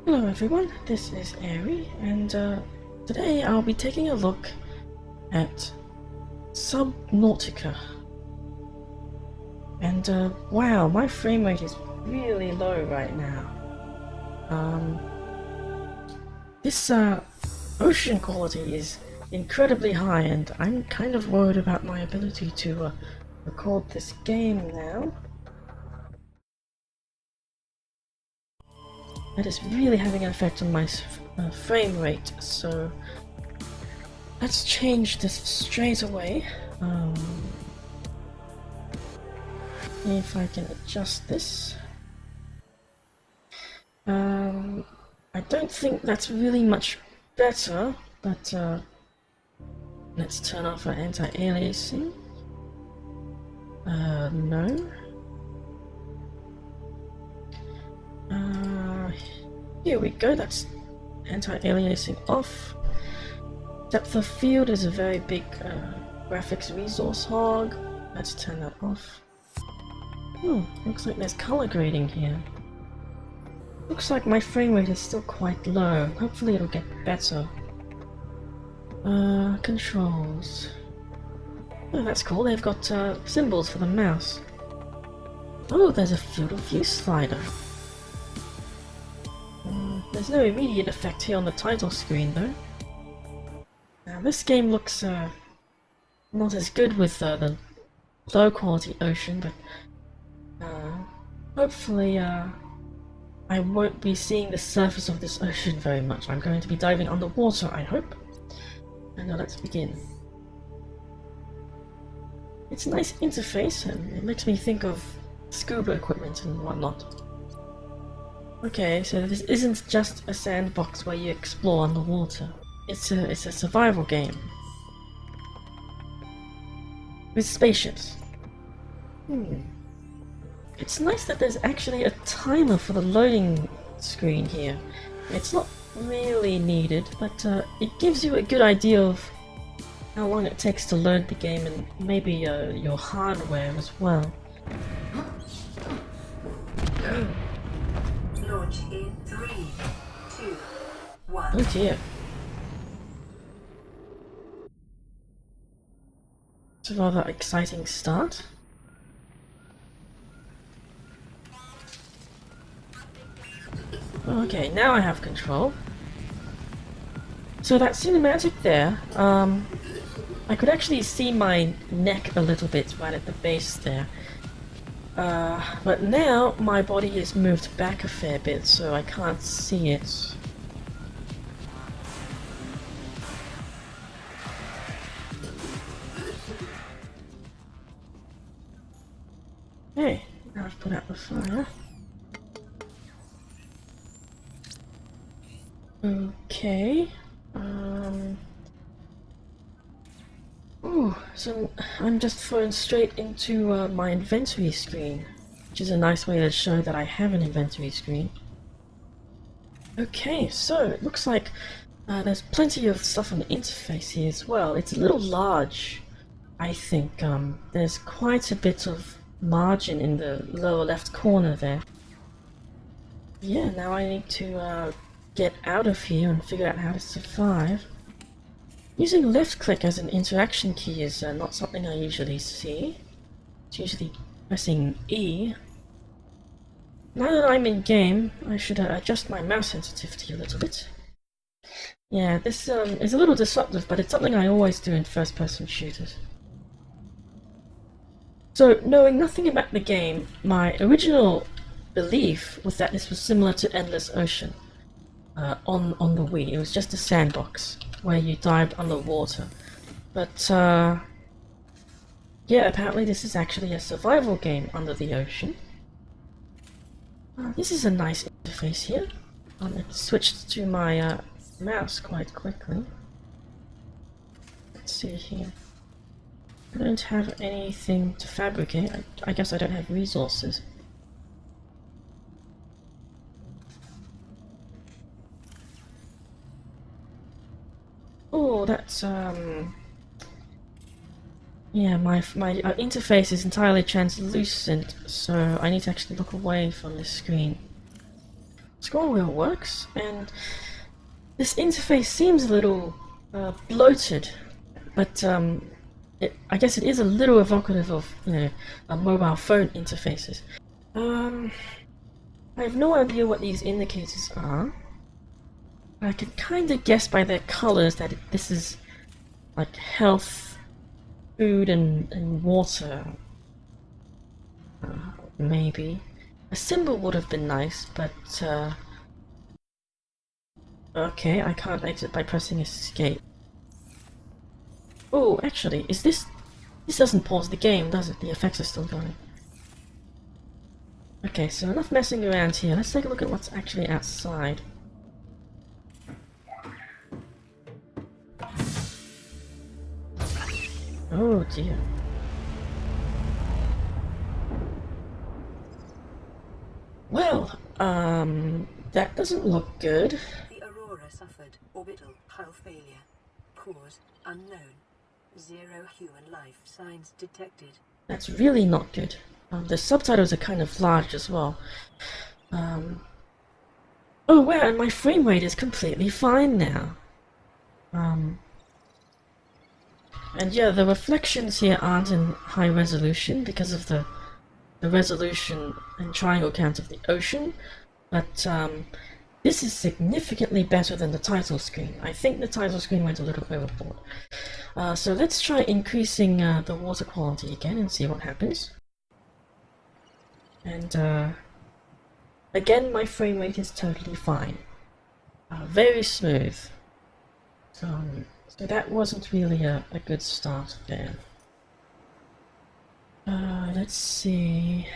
Hello everyone, this is Aerie, and today I'll be taking a look at Subnautica. And wow, my frame rate is really low right now. This ocean quality is incredibly high, and I'm kind of worried about my ability to record this game now. That is really having an effect on my frame rate, so let's change this straight away. See if I can adjust this. I don't think that's really much better, but let's turn off our anti-aliasing. No. Here we go, that's anti-aliasing off. Depth of field is a very big graphics resource hog. Let's turn that off. Oh, looks like there's color grading here. Looks like my frame rate is still quite low. Hopefully it'll get better. Controls. Oh, that's cool. They've got symbols for the mouse. Oh, there's a field of view slider. There's no immediate effect here on the title screen though. Now this game looks not as good with the low quality ocean, but hopefully I won't be seeing the surface of this ocean very much. I'm going to be diving underwater, I hope. And now let's begin. It's a nice interface, and it makes me think of scuba equipment and whatnot. Okay, so this isn't just a sandbox where you explore underwater. It's a survival game. With spaceships. It's nice that there's actually a timer for the loading screen here. It's not really needed, but it gives you a good idea of how long it takes to load the game, and maybe your hardware as well. Launch in 3, 2, 1. Oh dear. It's a rather exciting start. Okay, now I have control. So that cinematic there, I could actually see my neck a little bit right at the base there. But now my body is moved back a fair bit, so I can't see it. Hey, now I've put out the fire. Okay. Oh, so I'm just thrown straight into my inventory screen, which is a nice way to show that I have an inventory screen. Okay, so it looks like there's plenty of stuff on the interface here as well. It's a little large, I think. There's quite a bit of margin in the lower left corner there. Yeah, now I need to get out of here and figure out how to survive. Using left click as an interaction key is not something I usually see. It's usually pressing E. Now that I'm in game, I should adjust my mouse sensitivity a little bit. Yeah, this is a little disruptive, but it's something I always do in first-person shooters. So, knowing nothing about the game, my original belief was that this was similar to Endless Ocean on the Wii. It was just a sandbox where you dived underwater. But, yeah, apparently this is actually a survival game under the ocean. This is a nice interface here. It switched to my mouse quite quickly. Let's see here. I don't have anything to fabricate. I guess I don't have resources. Oh, that's yeah, my interface is entirely translucent, so I need to actually look away from this screen. scroll wheel works, and this interface seems a little bloated, but I guess it is a little evocative of, you know, mobile phone interfaces. I have no idea what these indicators are. I can kind of guess by their colors that this is like health, food, and water. Maybe. A symbol would have been nice, but okay, I can't exit by pressing escape. Oh, actually, is this... This doesn't pause the game, does it? The effects are still going. Okay, so enough messing around here. Let's take a look at what's actually outside. Oh dear. Well, that doesn't look good. The Aurora suffered orbital hull failure. Cause unknown. 0 human life signs detected. That's really not good. The subtitles are kind of large as well. Oh wow, and my frame rate is completely fine now. And yeah, the reflections here aren't in high resolution because of the resolution and triangle count of the ocean, but this is significantly better than the title screen. I think the title screen went a little overboard. So let's try increasing the water quality again and see what happens. And again, my frame rate is totally fine. Very smooth. So that wasn't really a good start there. Let's see.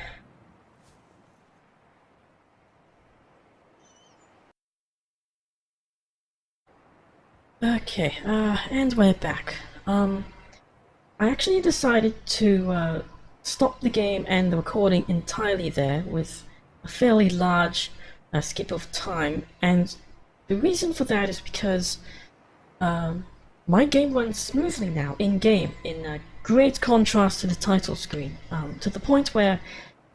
Okay, and we're back. I actually decided to stop the game and the recording entirely there with a fairly large skip of time, and the reason for that is because my game runs smoothly now in-game, in great contrast to the title screen, to the point where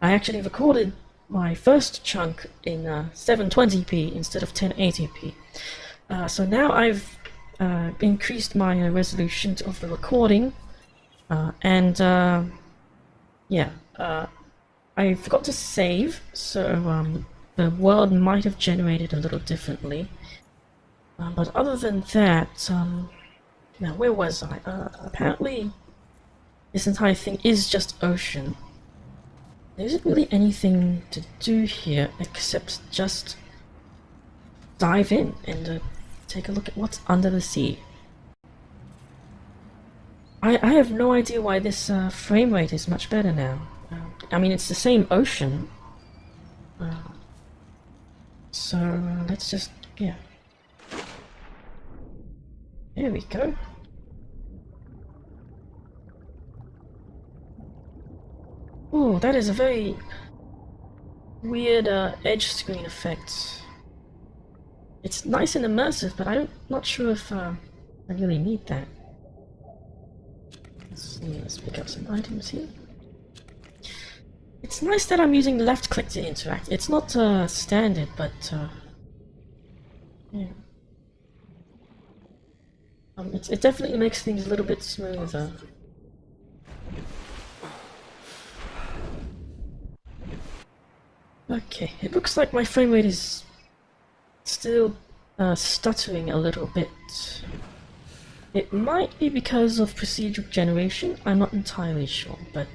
I actually recorded my first chunk in 720p instead of 1080p. So now I've increased my resolution of the recording, and yeah, I forgot to save, so the world might have generated a little differently. But other than that, now where was I? Apparently this entire thing is just ocean. There isn't really anything to do here except just dive in and take a look at what's under the sea. I have no idea why this frame rate is much better now. I mean, it's the same ocean. So let's just, yeah. There we go. Oh, that is a very weird edge screen effect. It's nice and immersive, but I'm not sure if I really need that. Let's see, let's pick up some items here. It's nice that I'm using left click to interact. It's not standard, but yeah. It definitely makes things a little bit smoother. Okay, it looks like my frame rate is still stuttering a little bit. It might be because of procedural generation, I'm not entirely sure, but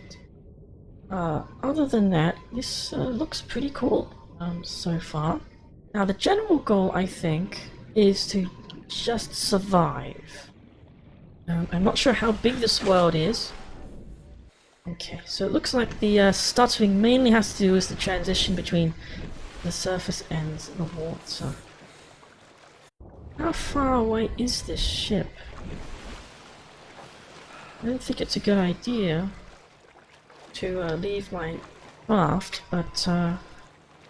other than that, this looks pretty cool so far. Now the general goal, I think, is to just survive. I'm not sure how big this world is. Okay, so it looks like the stuttering mainly has to do with the transition between the surface and the water. How far away is this ship? I don't think it's a good idea to leave my craft, but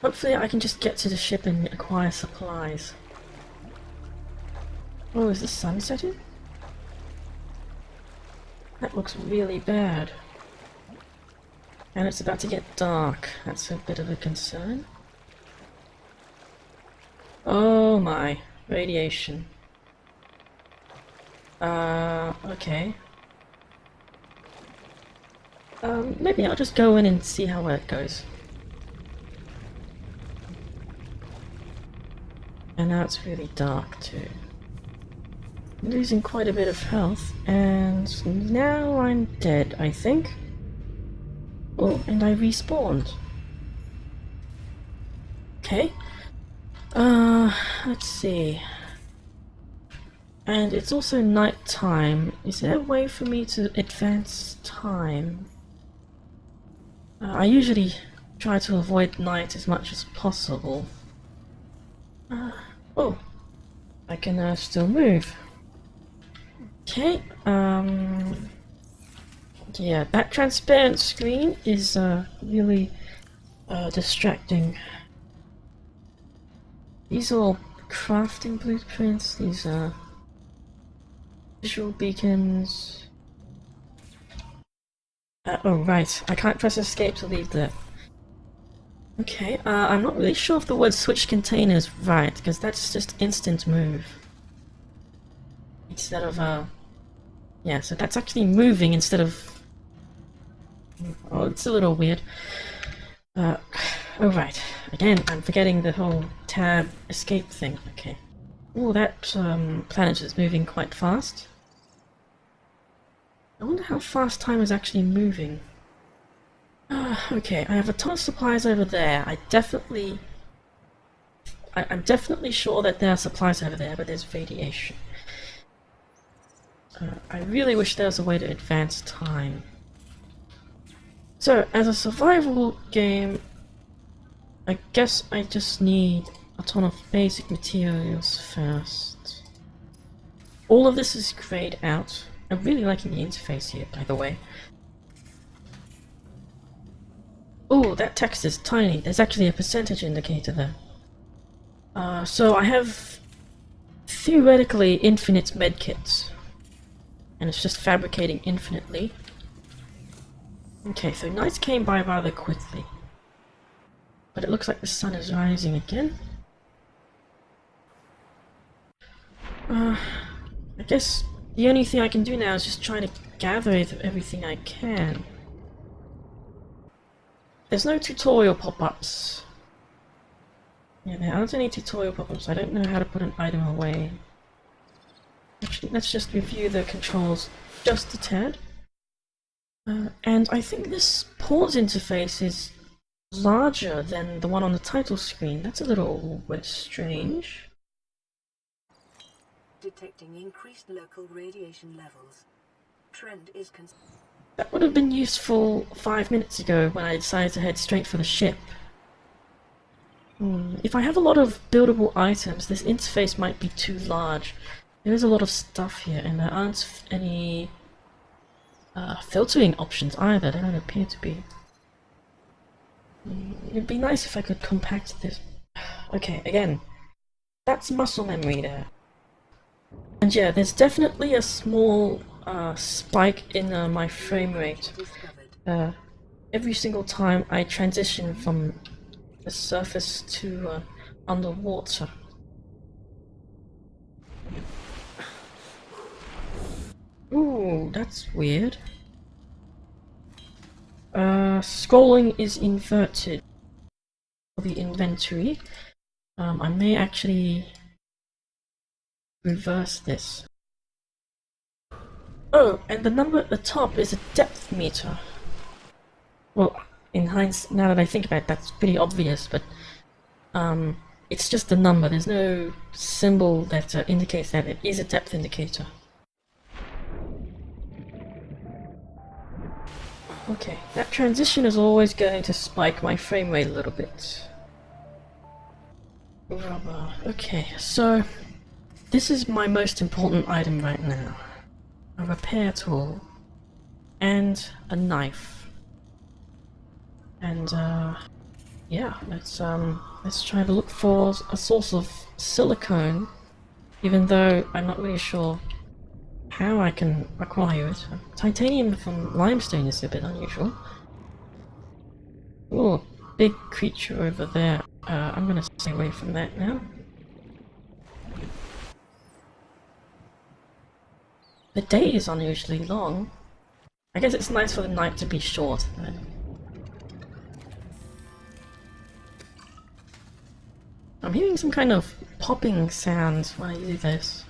hopefully I can just get to the ship and acquire supplies. Oh, is the sun setting? That looks really bad. And it's about to get dark. That's a bit of a concern. Oh my, radiation. Okay. Maybe I'll just go in and see how it goes. And now it's really dark too. I'm losing quite a bit of health, and now I'm dead, I think. Oh, and I respawned. Okay. Let's see. And it's also night time. Is there a way for me to advance time? I usually try to avoid night as much as possible. Oh, I can still move. Okay, yeah, that transparent screen is really distracting. These are all crafting blueprints, these are visual beacons. Oh right, I can't press escape to leave that. Okay, I'm not really sure if the word switch container is right, because that's just instant move. Instead of, yeah, so that's actually moving instead of... Oh, it's a little weird. Oh right, again, I'm forgetting the whole tab escape thing, okay. Oh, that planet is moving quite fast. I wonder how fast time is actually moving. Okay, I have a ton of supplies over there. I'm definitely sure that there are supplies over there, but there's radiation. I really wish there was a way to advance time. So, as a survival game, I guess I just need a ton of basic materials first. All of this is grayed out. I'm really liking the interface here, by the way. Oh, that text is tiny. There's actually a percentage indicator there. So I have theoretically infinite medkits. And it's just fabricating infinitely. Okay, so night came by rather quickly. But it looks like the sun is rising again. I guess the only thing I can do now is just try to gather everything I can. There's no tutorial pop-ups. Yeah, there aren't any tutorial pop-ups. I don't know how to put an item away. Actually, let's just review the controls just a tad. And I think this pause interface is larger than the one on the title screen. That's a little bit strange. Detecting increased local radiation levels. Trend is That would have been useful 5 minutes ago when I decided to head straight for the ship. If I have a lot of buildable items, this interface might be too large. There is a lot of stuff here, and there aren't any filtering options either. They don't appear to be. It'd be nice if I could compact this. Okay, again, that's muscle memory there. And yeah, there's definitely a small spike in my frame rate every single time I transition from the surface to underwater. Ooh, that's weird. Scrolling is inverted for the inventory. I may actually reverse this. Oh, and the number at the top is a depth meter. Well, in hindsight, now that I think about it, that's pretty obvious, but it's just a number. There's no symbol that indicates that it is a depth indicator. Okay, that transition is always going to spike my frame rate a little bit. Rubber. Okay, so this is my most important item right now. A repair tool and a knife. And yeah, let's try to look for a source of silicone, even though I'm not really sure how I can acquire it. Titanium from limestone is a bit unusual. Oh, big creature over there. I'm gonna stay away from that now. the day is unusually long. I guess it's nice for the night to be short. But... I'm hearing some kind of popping sound when I do this.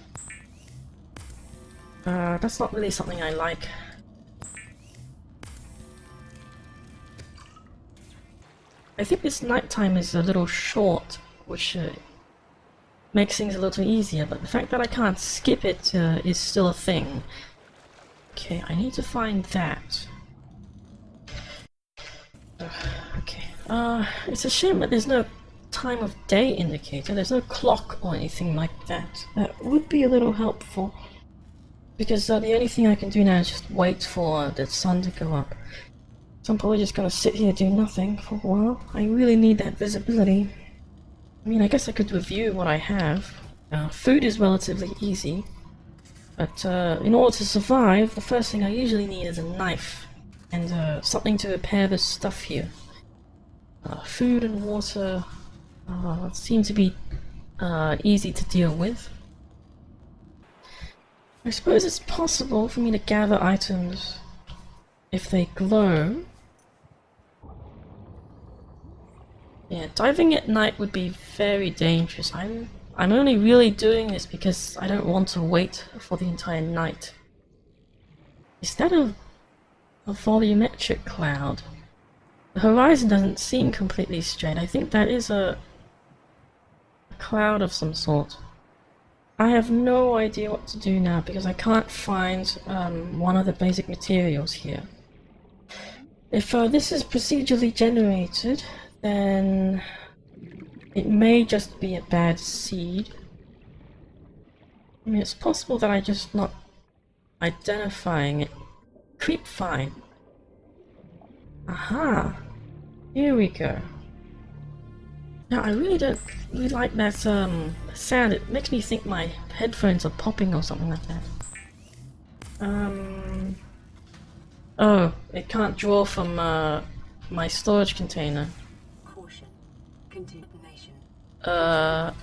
That's not really something I like. I think this nighttime is a little short, which makes things a little easier, but the fact that I can't skip it is still a thing. Okay, I need to find that. Okay, it's a shame that there's no time of day indicator, there's no clock or anything like that. That would be a little helpful, because the only thing I can do now is just wait for the sun to go up. So I'm probably just gonna sit here do nothing for a while. I really need that visibility. I mean, I guess I could review what I have. Food is relatively easy, but in order to survive, the first thing I usually need is a knife and something to repair this stuff here. Food and water seem to be easy to deal with. I suppose it's possible for me to gather items if they glow. Yeah, diving at night would be very dangerous. I'm only really doing this because I don't want to wait for the entire night. Is that a volumetric cloud? The horizon doesn't seem completely straight. I think that is a cloud of some sort. I have no idea what to do now because I can't find one of the basic materials here. If this is procedurally generated, then it may just be a bad seed. I mean, it's possible that I'm just not identifying it. Creep fine. Aha! Here we go. Now, I really don't really like that sound. It makes me think my headphones are popping or something like that. Oh, it can't draw from my storage container. Caution. Contamination.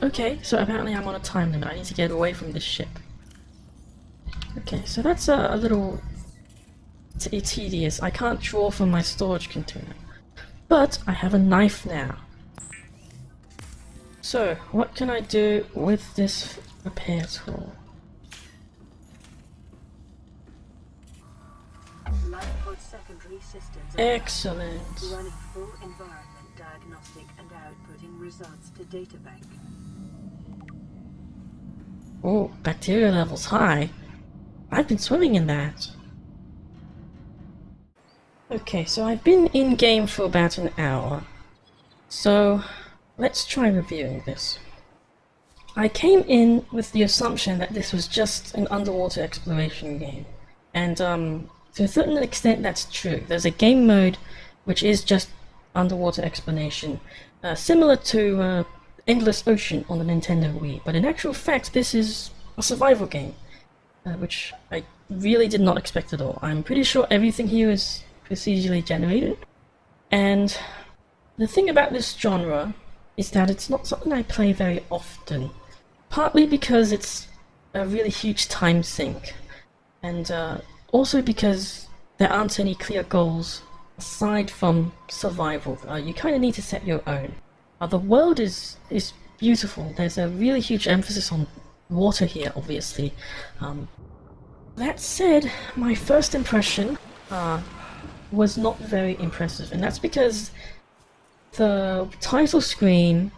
Okay, so apparently I'm on a time limit. I need to get away from this ship. Okay, so that's a little tedious. I can't draw from my storage container. But I have a knife now. So, what can I do with this repair tool? Lifeboat secondary systems. Excellent. Running full environment diagnostic and outputting results to databank. Oh, bacteria levels high. I've been swimming in that. Okay, so I've been in game for about an hour. So, let's try reviewing this. I came in with the assumption that this was just an underwater exploration game. And to a certain extent that's true. There's a game mode which is just underwater exploration, similar to Endless Ocean on the Nintendo Wii. But in actual fact this is a survival game, which I really did not expect at all. I'm pretty sure everything here is procedurally generated. And the thing about this genre is that it's not something I play very often. Partly because it's a really huge time sink, and also because there aren't any clear goals aside from survival. You kind of need to set your own. The world is beautiful. There's a really huge emphasis on water here, obviously. That said, my first impression was not very impressive, and that's because the title screen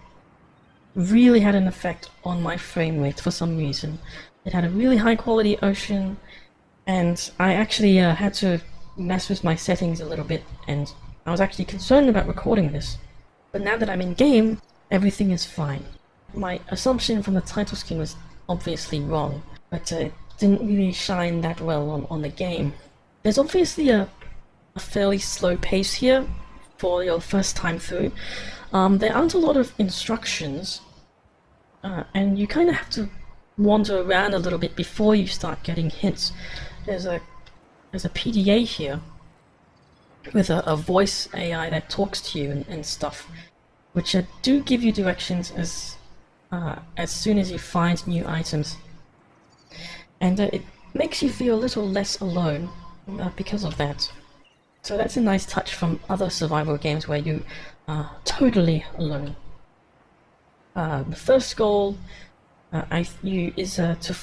really had an effect on my frame rate for some reason. It had a really high quality ocean, and I actually had to mess with my settings a little bit, and I was actually concerned about recording this. But now that I'm in game, everything is fine. My assumption from the title screen was obviously wrong, but it didn't really shine that well on the game. There's obviously a fairly slow pace here for your first time through. There aren't a lot of instructions, and you kind of have to wander around a little bit before you start getting hints. There's a PDA here with a voice AI that talks to you and stuff, which do give you directions as soon as you find new items. And makes you feel a little less alone because of that. So that's a nice touch from other survival games where you are totally alone. The first goal is to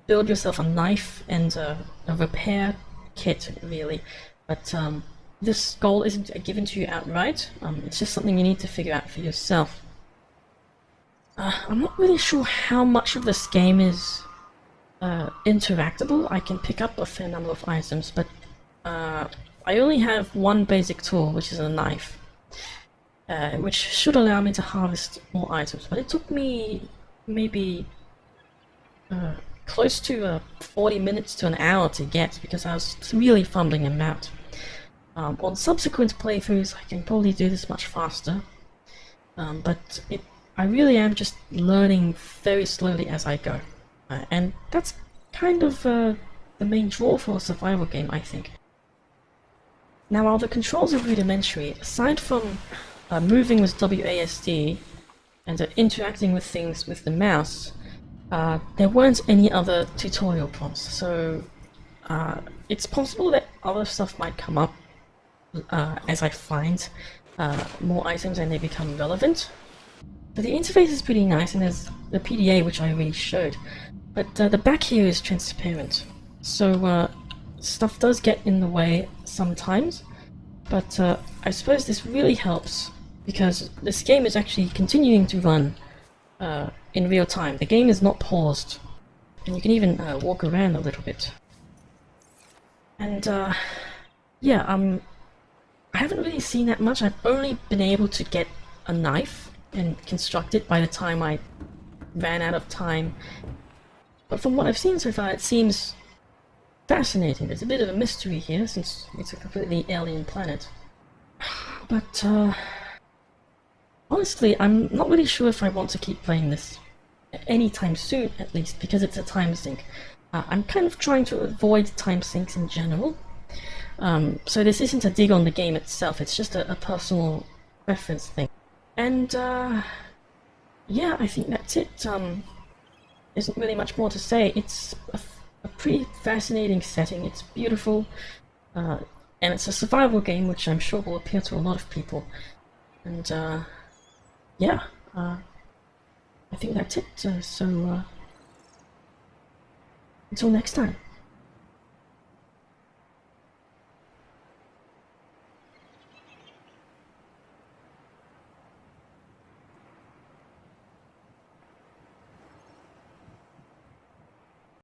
build yourself a knife and a repair kit, really. But this goal isn't given to you outright. It's just something you need to figure out for yourself. I'm not really sure how much of this game is interactable. I can pick up a fair number of items, but I only have one basic tool, which is a knife, which should allow me to harvest more items. But it took me maybe close to 40 minutes to an hour to get, because I was really fumbling them out. On subsequent playthroughs, I can probably do this much faster, but I really am just learning very slowly as I go, and that's kind of the main draw for a survival game, I think. Now, while the controls are rudimentary, aside from moving with WASD and interacting with things with the mouse, there weren't any other tutorial prompts, so it's possible that other stuff might come up as I find more items and they become relevant. But the interface is pretty nice, and there's the PDA, which I already showed, but the back here is transparent, so stuff does get in the way sometimes, but I suppose this really helps because this game is actually continuing to run in real time. The game is not paused, and you can even walk around a little bit. And yeah, I haven't really seen that much. I've only been able to get a knife and construct it by the time I ran out of time. But from what I've seen so far, it seems fascinating. There's a bit of a mystery here since it's a completely alien planet. But honestly, I'm not really sure if I want to keep playing this anytime soon, at least, because it's a time sink. I'm kind of trying to avoid time sinks in general. So this isn't a dig on the game itself, it's just a personal preference thing. And yeah, I think that's it. Isn't really much more to say. It's a pretty fascinating setting, it's beautiful, and it's a survival game which I'm sure will appeal to a lot of people. And yeah, I think that's it, so until next time.